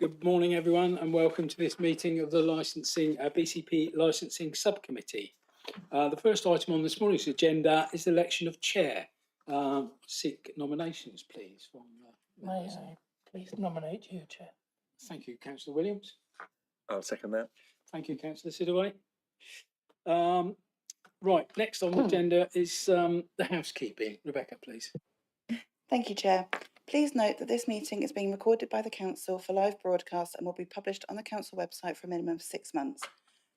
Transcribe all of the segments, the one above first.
Good morning, everyone, and welcome to this meeting of the BCP Licensing Subcommittee. The first item on this morning's agenda is the election of chair. Seek nominations, please. May I please nominate you, Chair? Thank you, Councillor Williams. I'll second that. Thank you, Councillor Sidaway. Right, next on the agenda is the housekeeping. Rebecca, please. Thank you, Chair. Please note that this meeting is being recorded by the Council for live broadcast and will be published on the Council website for a minimum of 6 months.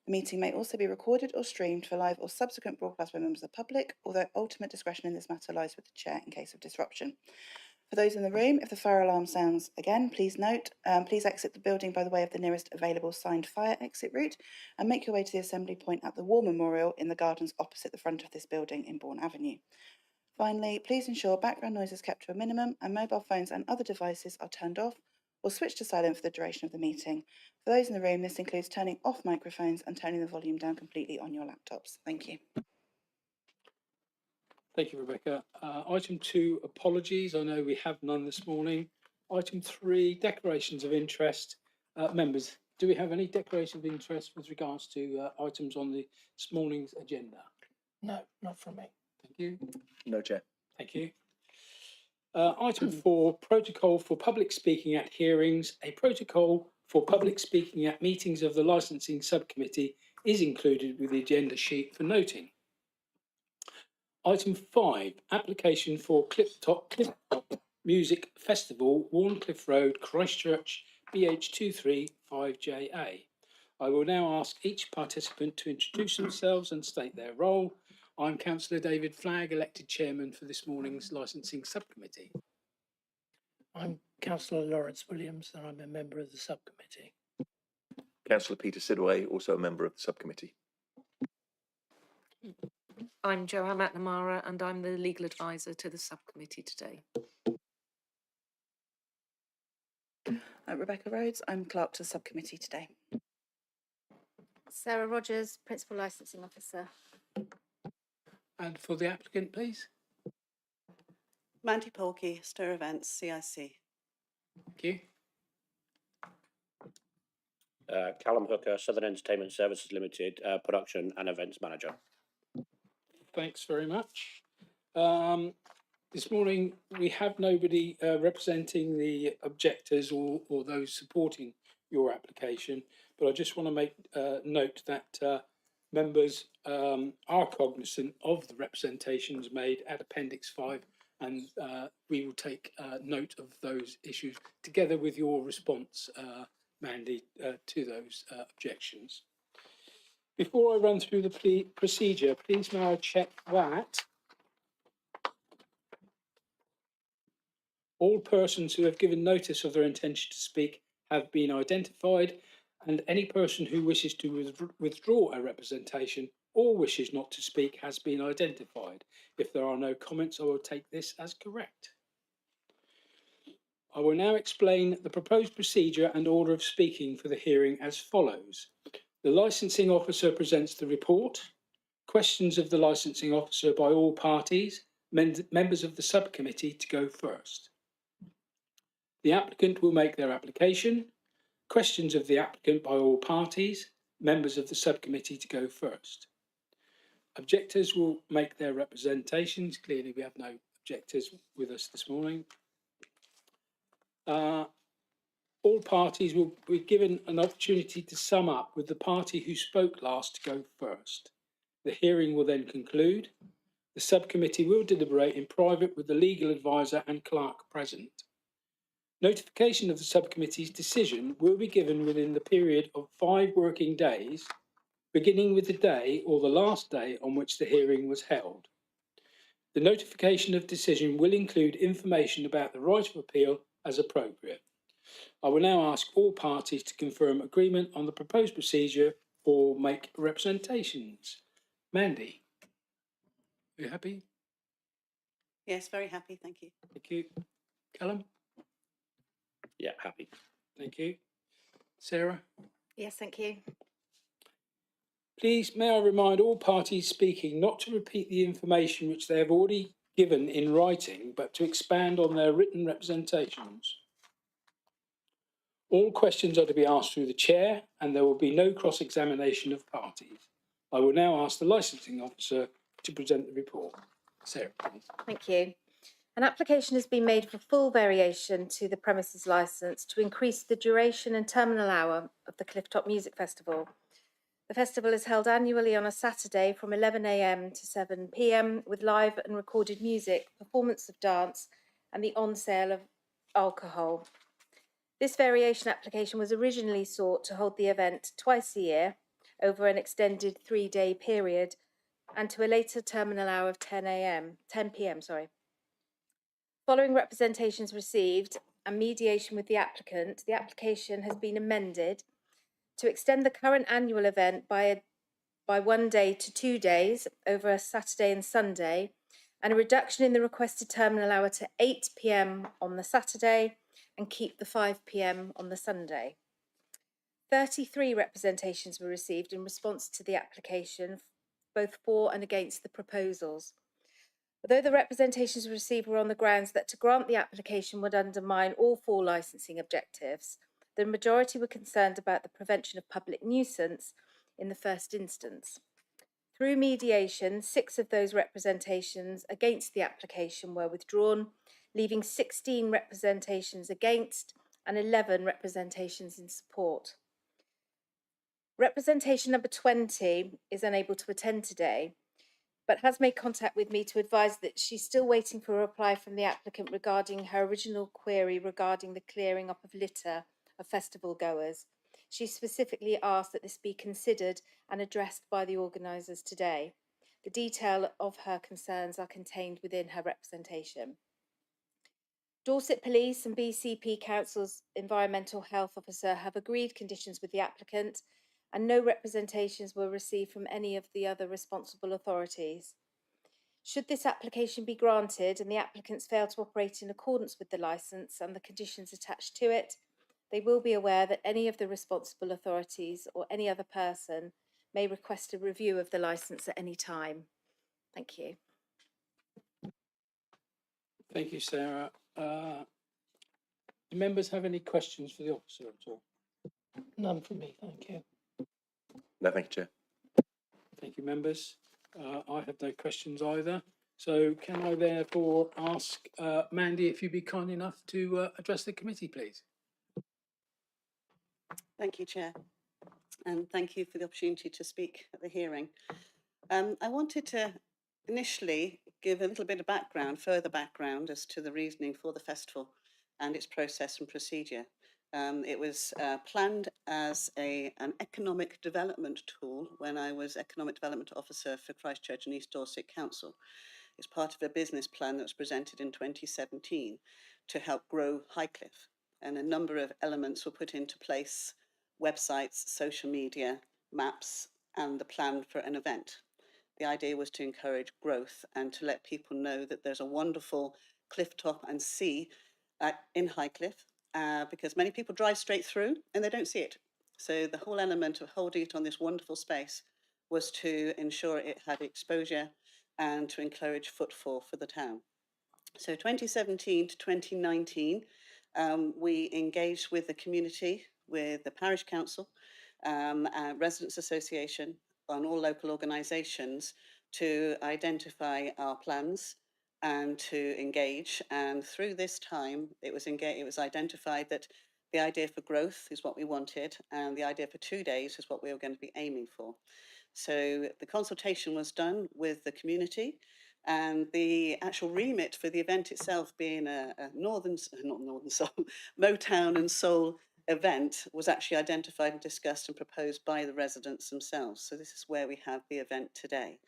The meeting may also be recorded or streamed for live or subsequent broadcast by members of the public, although ultimate discretion in this matter lies with the Chair in case of disruption. For those in the room, if the fire alarm sounds again, please note, please exit the building by the way of the nearest available signed fire exit route and make your way to the assembly point at the War Memorial in the gardens opposite the front of this building in Bourne Avenue. Finally, please ensure background noise is kept to a minimum and mobile phones and other devices are turned off or switched to silent for the duration of the meeting. For those in the room, this includes turning off microphones and turning the volume down completely on your laptops. Thank you. Thank you, Rebecca. Item 2, apologies. I know we have none this morning. Item 3, declarations of interest. Members, do we have any declaration of interest with regards to items on this morning's agenda? No, not from me. Thank you. No, Chair. Thank you. Item 4, protocol for public speaking at hearings. A protocol for public speaking at meetings of the Licensing Subcommittee is included with the agenda sheet for noting. Item 5, application for Cliff-Top Music Festival, Warncliffe Road, Christchurch, BH235JA. I will now ask each participant to introduce themselves and state their role. I'm Councillor David Flagg, elected chairman for this morning's Licensing Subcommittee. I'm Councillor Lawrence Williams and I'm a member of the subcommittee. Councillor Peter Sidaway, also a member of the subcommittee. I'm Joanne McNamara and I'm the legal advisor to the subcommittee today. Rebecca Rhodes, I'm clerk to the subcommittee today. Sarah Rogers, Principal Licensing Officer. And for the applicant, please. Mandy Polkey, Stir Events, CIC. Thank you. Callum Hooker, Southern Entertainment Services Limited, Production and Events Manager. Thanks very much. This morning we have nobody representing the objectors or those supporting your application, but I just want to make note that members are cognizant of the representations made at Appendix 5 and we will take note of those issues together with your response, Mandy, to those objections. Before I run through the procedure, please may I check that all persons who have given notice of their intention to speak have been identified, and any person who wishes to withdraw a representation or wishes not to speak has been identified. If there are no comments, I will take this as correct. I will now explain the proposed procedure and order of speaking for the hearing as follows. The licensing officer presents the report. Questions of the licensing officer by all parties, members of the subcommittee to go first. The applicant will make their application. Questions of the applicant by all parties, members of the subcommittee to go first. Objectors will make their representations. Clearly we have no objectors with us this morning. All parties will be given an opportunity to sum up with the party who spoke last to go first. The hearing will then conclude. The subcommittee will deliberate in private with the legal advisor and clerk present. Notification of the subcommittee's decision will be given within the period of 5 working days, beginning with the day or the last day on which the hearing was held. The notification of decision will include information about the right of appeal as appropriate. I will now ask all parties to confirm agreement on the proposed procedure or make representations. Mandy, are you happy? Yes, very happy, thank you. Thank you. Callum? Yeah, happy. Thank you. Sarah? Yes, thank you. Please may I remind all parties speaking not to repeat the information which they have already given in writing, but to expand on their written representations. All questions are to be asked through the chair and there will be no cross-examination of parties. I will now ask the licensing officer to present the report. Sarah, please. Thank you. An application has been made for full variation to the premises licence to increase the duration and terminal hour of the Clifftop Music Festival. The festival is held annually on a Saturday from 11 a.m. to 7 p.m. with live and recorded music, performance of dance and the on-sale of alcohol. This variation application was originally sought to hold the event twice a year over an extended 3-day period and to a later terminal hour of 10 p.m. Following representations received and mediation with the application has been amended to extend the current annual event by 1 day to 2 days over a Saturday and Sunday, and a reduction in the requested terminal hour to 8 p.m. on the Saturday and keep the 5 p.m. on the Sunday. 33 representations were received in response to the application, both for and against the proposals. Although the representations received were on the grounds that to grant the application would undermine all 4 licensing objectives, the majority were concerned about the prevention of public nuisance in the first instance. Through mediation, 6 of those representations against the application were withdrawn, leaving 16 representations against and 11 representations in support. Representation number 20 is unable to attend today, but has made contact with me to advise that she's still waiting for a reply from the applicant regarding her original query regarding the clearing up of litter of festival goers. She specifically asked that this be considered and addressed by the organisers today. The detail of her concerns are contained within her representation. Dorset Police and BCP Council's Environmental Health Officer have agreed conditions with the applicant, and no representations were received from any of the other responsible authorities. Should this application be granted and the applicants fail to operate in accordance with the licence and the conditions attached to it, they will be aware that any of the responsible authorities or any other person may request a review of the licence at any time. Thank you. Thank you, Sarah. Do members have any questions for the officer at all? None from me, thank you. No, thank you, Chair. Thank you, members. I have no questions either. So can I therefore ask Mandy if you'd be kind enough to address the committee, please? Thank you, Chair. And thank you for the opportunity to speak at the hearing. I wanted to initially give a little bit of background, further background as to the reasoning for the festival and its process and procedure. It was planned as an economic development tool when I was Economic Development Officer for Christchurch and East Dorset Council. It's part of a business plan that was presented in 2017 to help grow Highcliffe. And a number of elements were put into place: websites, social media, maps, and the plan for an event. The idea was to encourage growth and to let people know that there's a wonderful cliff top and sea in Highcliffe, because many people drive straight through and they don't see it. So the whole element of holding it on this wonderful space was to ensure it had exposure and to encourage footfall for the town. So 2017 to 2019, we engaged with the community, with the parish council, residents association, and all local organisations to identify our plans and to engage. And through this time, it was identified that the idea for growth is what we wanted, and the idea for 2 days is what we were going to be aiming for. So the consultation was done with the community, and the actual remit for the event itself being a Motown and soul event was actually identified and discussed and proposed by the residents themselves. So this is where we have the event today.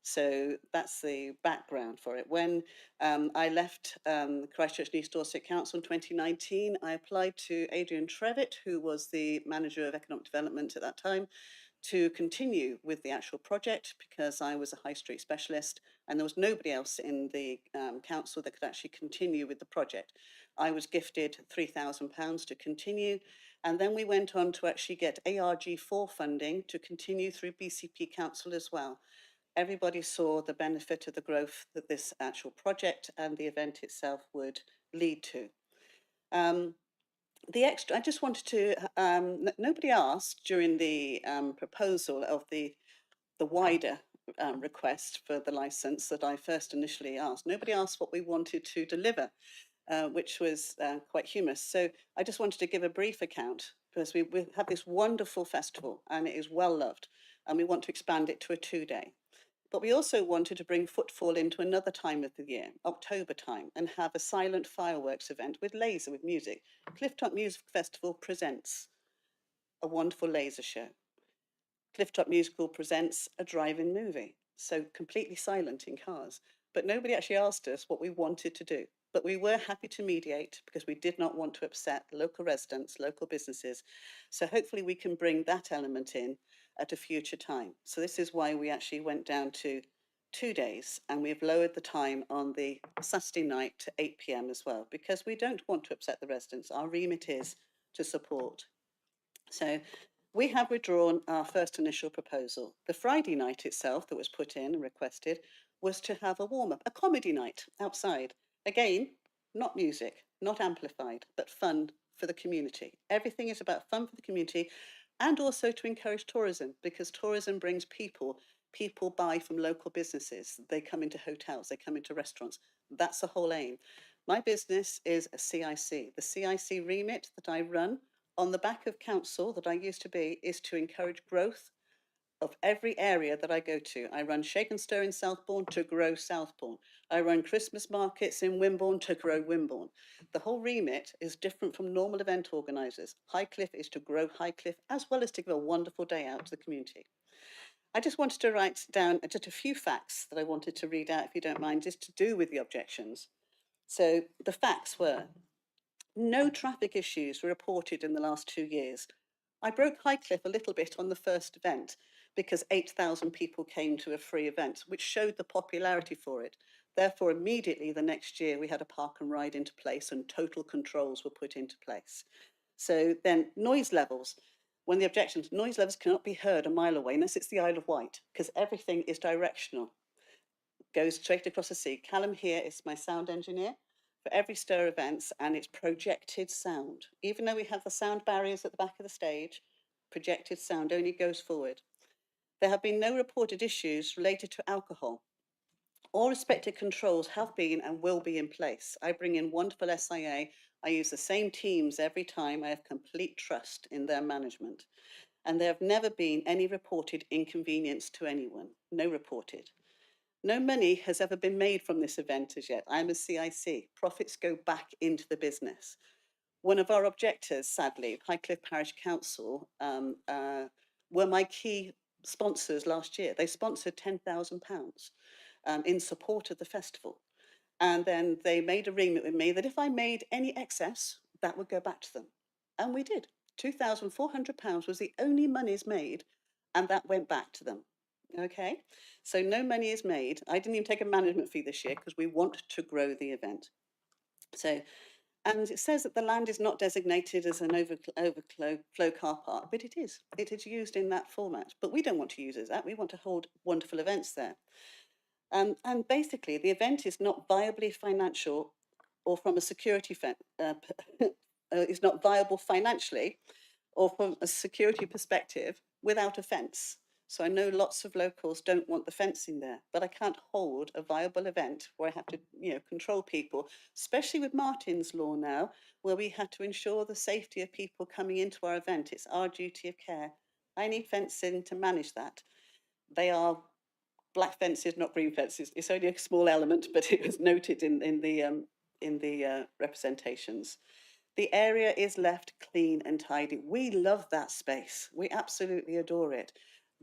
So that's the background for it. When I left Christchurch and East Dorset Council in 2019, I applied to Adrian Trevitt, who was the manager of economic development at that time, to continue with the actual project, because I was a high street specialist and there was nobody else in the council that could actually continue with the project. I was gifted £3,000 to continue, and then we went on to actually get ARG4 funding to continue through BCP Council as well. Everybody saw the benefit of the growth that this actual project and the event itself would lead to. I just wanted to, nobody asked during the proposal of the wider request for the licence that I first initially asked. Nobody asked what we wanted to deliver, which was quite humorous. So I just wanted to give a brief account because we have this wonderful festival and it is well loved, and we want to expand it to a 2-day. But we also wanted to bring footfall into another time of the year, October time, and have a silent fireworks event with laser, with music. Clifftop Music Festival presents a wonderful laser show. Clifftop Musical presents a drive-in movie, so completely silent in cars. But nobody actually asked us what we wanted to do. But we were happy to mediate because we did not want to upset local residents, local businesses. So hopefully we can bring that element in at a future time. So this is why we actually went down to 2 days, and we've lowered the time on the Saturday night to 8 p.m. as well, because we don't want to upset the residents. Our remit is to support. So we have withdrawn our first initial proposal. The Friday night itself that was put in and requested was to have a warm-up, a comedy night outside. Again, not music, not amplified, but fun for the community. Everything is about fun for the community, and also to encourage tourism, because tourism brings people. People buy from local businesses. They come into hotels, they come into restaurants. That's the whole aim. My business is a CIC. The CIC remit that I run on the back of council that I used to be is to encourage growth of every area that I go to. I run Shake and Stir in Southbourne to grow Southbourne. I run Christmas markets in Wimborne to grow Wimborne. The whole remit is different from normal event organisers. Highcliffe is to grow Highcliffe as well as to give a wonderful day out to the community. I just wanted to write down just a few facts that I wanted to read out, if you don't mind, just to do with the objections. So the facts were: no traffic issues were reported in the last 2 years. I broke Highcliffe a little bit on the first event because 8,000 people came to a free event, which showed the popularity for it. Therefore, immediately the next year, we had a park and ride into place and total controls were put into place. So then noise levels. When the objections, noise levels cannot be heard a mile away unless it's the Isle of Wight, because everything is directional, goes straight across the sea. Callum here is my sound engineer for every Stir events, and it's projected sound. Even though we have the sound barriers at the back of the stage, projected sound only goes forward. There have been no reported issues related to alcohol. All respected controls have been and will be in place. I bring in wonderful SIA. I use the same teams every time. I have complete trust in their management. And there have never been any reported inconvenience to anyone. No reported. No money has ever been made from this event as yet. I'm a CIC. Profits go back into the business. One of our objectors, sadly, Highcliffe Parish Council, were my key sponsors last year. They sponsored £10,000 in support of the festival. And then they made a remit with me that if I made any excess, that would go back to them. And we did. £2,400 was the only monies made, and that went back to them. Okay, so no money is made. I didn't even take a management fee this year because we want to grow the event. So, and it says that the land is not designated as an overflow car park, but it is. It is used in that format. But we don't want to use it as that. We want to hold wonderful events there. And basically, the event is not viably financial, or from a security is not viable financially, or from a security perspective, without a fence. So I know lots of locals don't want the fencing there, but I can't hold a viable event where I have to, control people, especially with Martin's Law now, where we have to ensure the safety of people coming into our event. It's our duty of care. I need fencing to manage that. They are black fences, not green fences. It's only a small element, but it was noted in the representations. The area is left clean and tidy. We love that space. We absolutely adore it.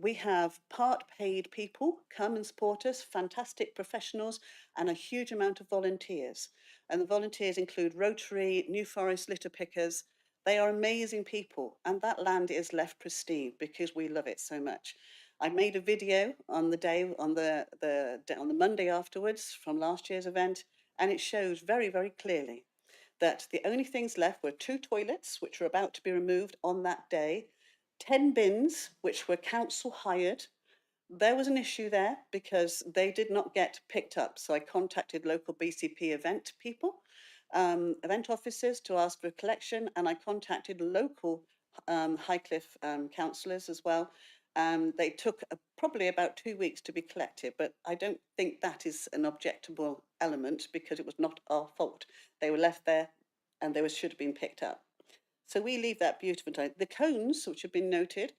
We have part paid people come and support us, fantastic professionals, and a huge amount of volunteers. And the volunteers include Rotary, New Forest litter pickers. They are amazing people, and that land is left pristine because we love it so much. I made a video on the day, on the Monday afterwards from last year's event, and it shows very, very clearly that the only things left were 2 toilets, which were about to be removed on that day, 10 bins, which were council hired. There was an issue there because they did not get picked up. So I contacted local BCP event people, event officers to ask for a collection, and I contacted local Highcliffe councillors as well. They took probably about 2 weeks to be collected, but I don't think that is an objectable element because it was not our fault. They were left there and they should have been picked up. So we leave that beautiful time. The cones, which have been noted,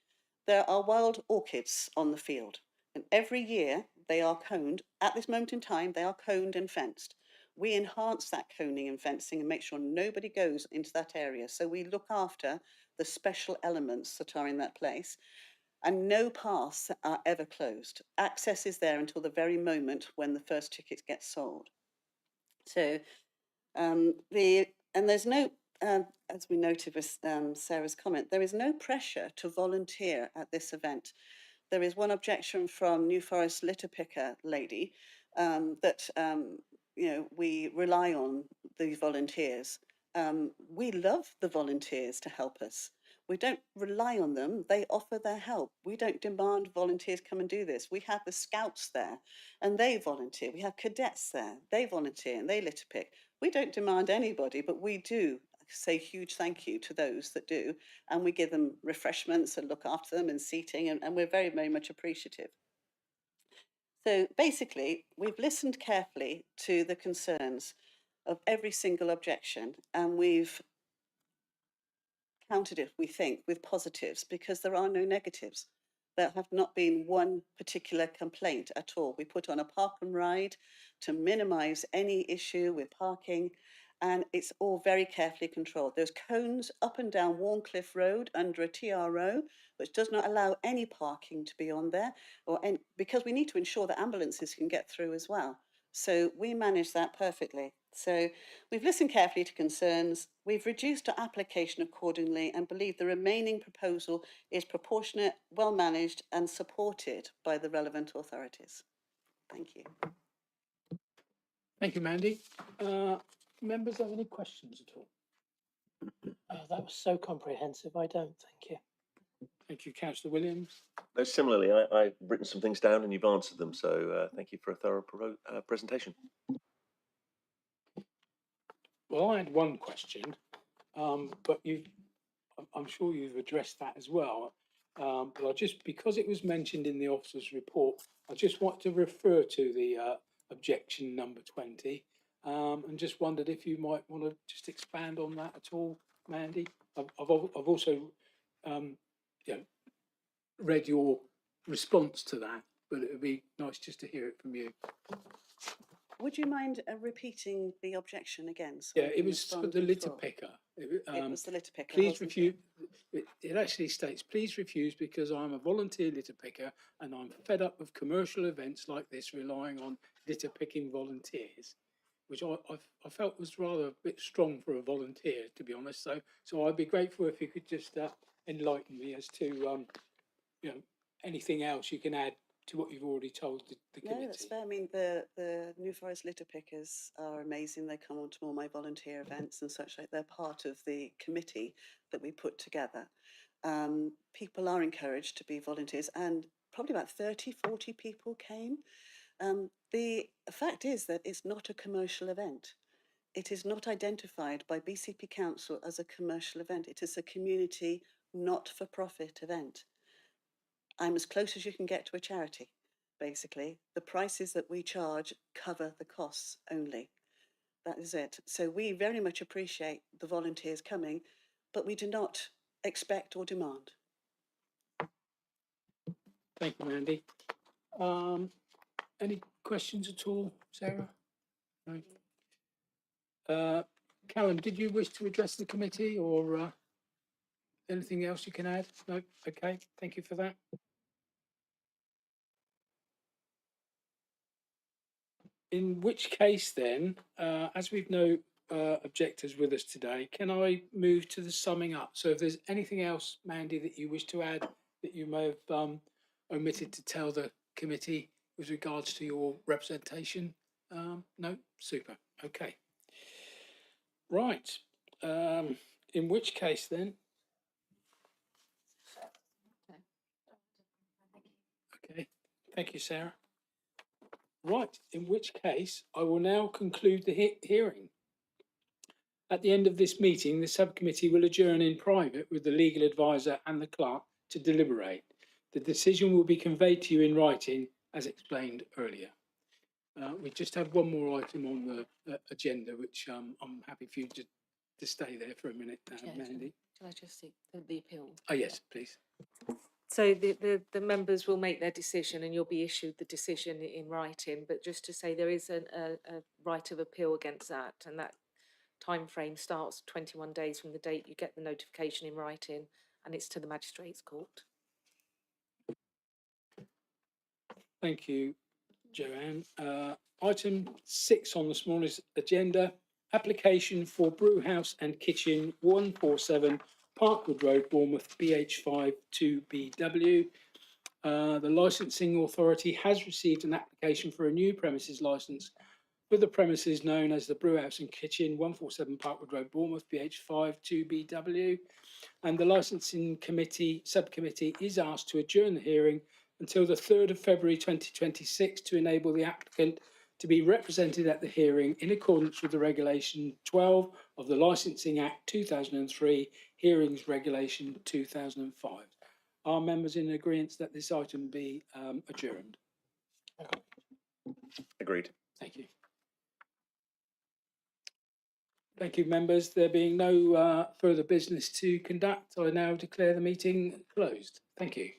there are wild orchids on the field. And every year they are coned. At this moment in time, they are coned and fenced. We enhance that coning and fencing and make sure nobody goes into that area. So we look after the special elements that are in that place. And no paths are ever closed. Access is there until the very moment when the first tickets get sold. So there's no, as we noted with Sarah's comment, there is no pressure to volunteer at this event. There is one objection from New Forest litter picker lady that we rely on the volunteers. We love the volunteers to help us. We don't rely on them, they offer their help. We don't demand volunteers come and do this. We have the scouts there and they volunteer. We have cadets there, they volunteer and they litter pick. We don't demand anybody, but we do say huge thank you to those that do, and we give them refreshments and look after them and seating, and we're very, very much appreciative. So basically, we've listened carefully to the concerns of every single objection, and we've counted it, we think, with positives because there are no negatives. There have not been one particular complaint at all. We put on a park and ride to minimise any issue with parking, and it's all very carefully controlled. There's cones up and down Warncliffe Road under a TRO, which does not allow any parking to be on there, because we need to ensure that ambulances can get through as well. So we manage that perfectly. So we've listened carefully to concerns, we've reduced our application accordingly and believe the remaining proposal is proportionate, well managed and supported by the relevant authorities. Thank you. Thank you, Mandy. Members have any questions at all? That was so comprehensive. I don't, thank you. Thank you, Councillor Williams. No, similarly, I've written some things down and you've answered them, so thank you for a thorough presentation. Well, I had one question, but I'm sure you've addressed that as well. But because it was mentioned in the officer's report, I just want to refer to the objection number 20, and just wondered if you might want to just expand on that at all, Mandy. I've also read your response to that, but it would be nice just to hear it from you. Would you mind repeating the objection again? So yeah, it was for the litter picker. It was the litter picker. Please refuse. It actually states, please refuse because I'm a volunteer litter picker and I'm fed up with commercial events like this relying on litter picking volunteers, which I felt was rather a bit strong for a volunteer, to be honest. So I'd be grateful if you could just enlighten me as to anything else you can add to what you've already told the committee. No, that's fair. I mean, the New Forest litter pickers are amazing. They come onto all my volunteer events and such like. They're part of the committee that we put together. People are encouraged to be volunteers, and probably about 30, 40 people came. The fact is that it's not a commercial event. It is not identified by BCP Council as a commercial event. It is a community not-for-profit event. I'm as close as you can get to a charity, basically. The prices that we charge cover the costs only. That is it. So we very much appreciate the volunteers coming, but we do not expect or demand. Thank you, Mandy. Any questions at all, Sarah? No. Callum, did you wish to address the committee or anything else you can add? No? Okay, thank you for that. In which case then, as we've no objectors with us today, can I move to the summing up? So if there's anything else, Mandy, that you wish to add that you may have omitted to tell the committee with regards to your representation? No? Super. Okay. Right. In which case then? Okay. Thank you, Sarah. Right, in which case I will now conclude the hearing. At the end of this meeting, the subcommittee will adjourn in private with the legal advisor and the clerk to deliberate. The decision will be conveyed to you in writing as explained earlier. We just have one more item on the agenda, which I'm happy for you to stay there for a minute, Mandy. Shall I just see the appeal? Oh, yes, please. So the members will make their decision and you'll be issued the decision in writing. But just to say there is a right of appeal against that, and that time frame starts 21 days from the date you get the notification in writing, and it's to the Magistrates Court. Thank you, Joanne. Item 6 on this morning's agenda, application for brew house and kitchen 147 Parkwood Road, Bournemouth, BH5 2BW. The licensing authority has received an application for a new premises licence for the premises known as the Brew House and Kitchen 147 Parkwood Road, Bournemouth, BH5 2BW. And the licensing subcommittee is asked to adjourn the hearing until the 3rd of February 2026 to enable the applicant to be represented at the hearing in accordance with the Regulation 12 of the Licensing Act 2003, Hearings Regulation 2005. Are members in agreement that this item be adjourned? Agreed. Thank you. Thank you, members. There being no further business to conduct, I now declare the meeting closed. Thank you.